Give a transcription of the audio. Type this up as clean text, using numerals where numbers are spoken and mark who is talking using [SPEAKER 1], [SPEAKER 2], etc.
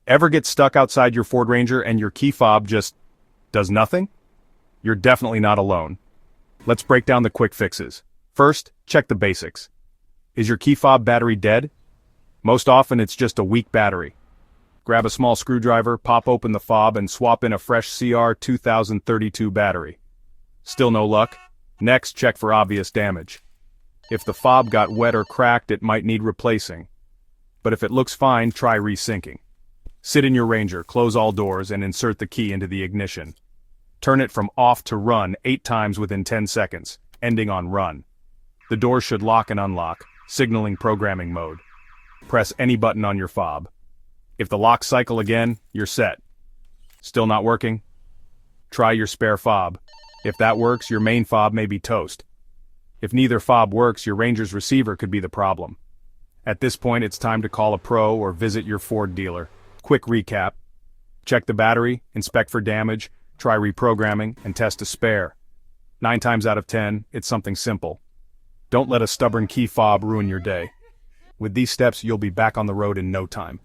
[SPEAKER 1] Ever get stuck outside your Ford Ranger and your key fob just does nothing? You're definitely not alone. Let's break down the quick fixes. First, check the basics. Is your key fob battery dead? Most often it's just a weak battery. Grab a small screwdriver, pop open the fob, and swap in a fresh CR 2032 battery. Still no luck? Next, check for obvious damage. If the fob got wet or cracked, it might need replacing. But if it looks fine, try resyncing. Sit in your Ranger, close all doors, and insert the key into the ignition. Turn it from off to run 8 times within 10 seconds, ending on run. The doors should lock and unlock, signaling programming mode. Press any button on your fob. If the locks cycle again, you're set. Still not working? Try your spare fob. If that works, your main fob may be toast. If neither fob works, your Ranger's receiver could be the problem. At this point, it's time to call a pro or visit your Ford dealer. Quick recap. Check the battery, inspect for damage, try reprogramming, and test a spare. 9 times out of 10, it's something simple. Don't let a stubborn key fob ruin your day. With these steps, you'll be back on the road in no time.